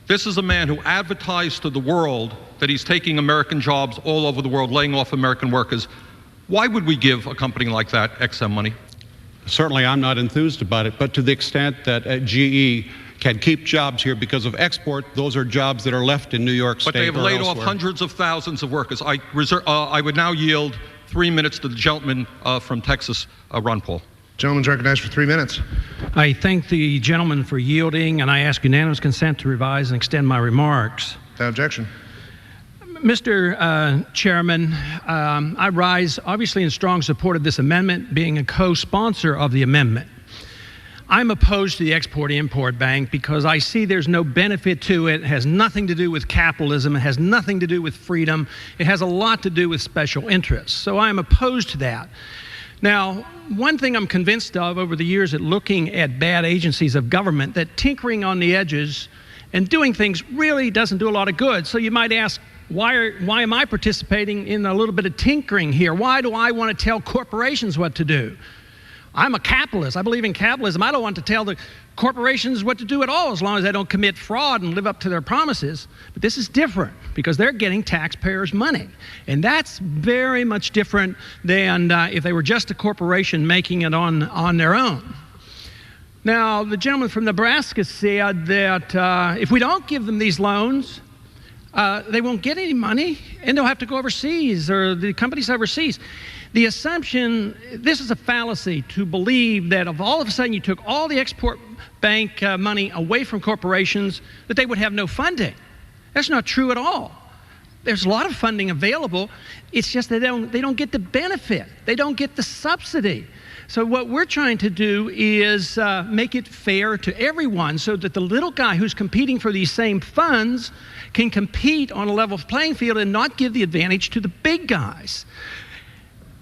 This is a man who advertised to the world that he's taking American jobs all over the world, laying off American workers. Why would we give a company like that XM money? Certainly, I'm not enthused about it, but to the extent that GE can keep jobs here because of export, those are jobs that are left in New York State. But they have laid off hundreds of thousands of workers. I would now yield 3 minutes to the gentleman from Texas, Ron Paul. Gentleman's recognized for 3 minutes. I thank the gentleman for yielding, and I ask unanimous consent to revise and extend my remarks. Without objection. Mr. Chairman, I rise obviously in strong support of this amendment, being a co-sponsor of the amendment. I'm opposed to the Export-Import Bank because I see there's no benefit to it. It has nothing to do with capitalism. It has nothing to do with freedom. It has a lot to do with special interests. So I'm opposed to that. Now, one thing I'm convinced of over the years at looking at bad agencies of government, that tinkering on the edges and doing things really doesn't do a lot of good. So you might ask, why am I participating in a little bit of tinkering here? Why do I want to tell corporations what to do? I'm a capitalist. I believe in capitalism. I don't want to tell the corporations what to do at all as long as they don't commit fraud and live up to their promises. But this is different because they're getting taxpayers' money. And that's very much different than if they were just a corporation making it on their own. Now, the gentleman from Nebraska said that if we don't give them these loans, they won't get any money and they'll have to go overseas, or the companies overseas. The assumption, this is a fallacy to believe that if all of a sudden you took all the export bank money away from corporations, that they would have no funding. That's not true at all. There's a lot of funding available. It's just that they don't get the benefit. They don't get the subsidy. So what we're trying to do is make it fair to everyone so that the little guy who's competing for these same funds can compete on a level playing field and not give the advantage to the big guys.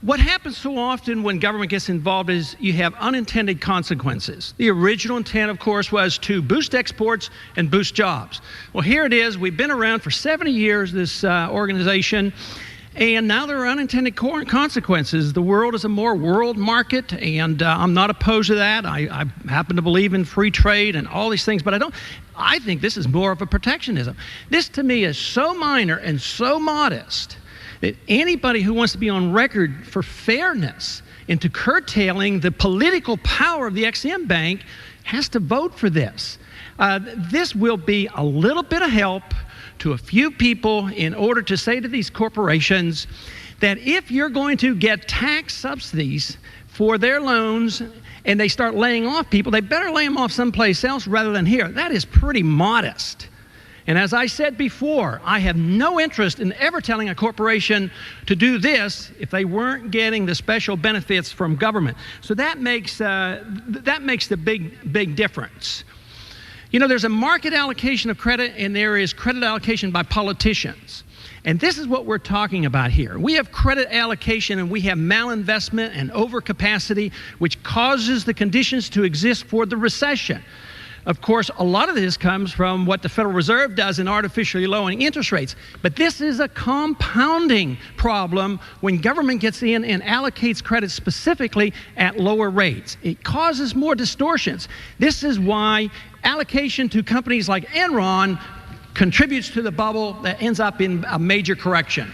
What happens so often when government gets involved is you have unintended consequences. The original intent, of course, was to boost exports and boost jobs. Well, here it is. We've been around for 70 years, this organization, and now there are unintended consequences. The world is a more world market, and I'm not opposed to that. I happen to believe in free trade and all these things, but I think this is more of a protectionism. This, to me, is so minor and so modest that anybody who wants to be on record for fairness into curtailing the political power of the XM Bank has to vote for this. This will be a little bit of help to a few people in order to say to these corporations that if you're going to get tax subsidies for their loans and they start laying off people, they better lay them off someplace else rather than here. That is pretty modest. And as I said before, I have no interest in ever telling a corporation to do this if they weren't getting the special benefits from government. So that makes the big difference. You know, there's a market allocation of credit and there is credit allocation by politicians. And this is what we're talking about here. We have credit allocation and we have malinvestment and overcapacity, which causes the conditions to exist for the recession. Of course, a lot of this comes from what the Federal Reserve does in artificially lowering interest rates. But this is a compounding problem when government gets in and allocates credit specifically at lower rates. It causes more distortions. This is why allocation to companies like Enron contributes to the bubble that ends up in a major correction.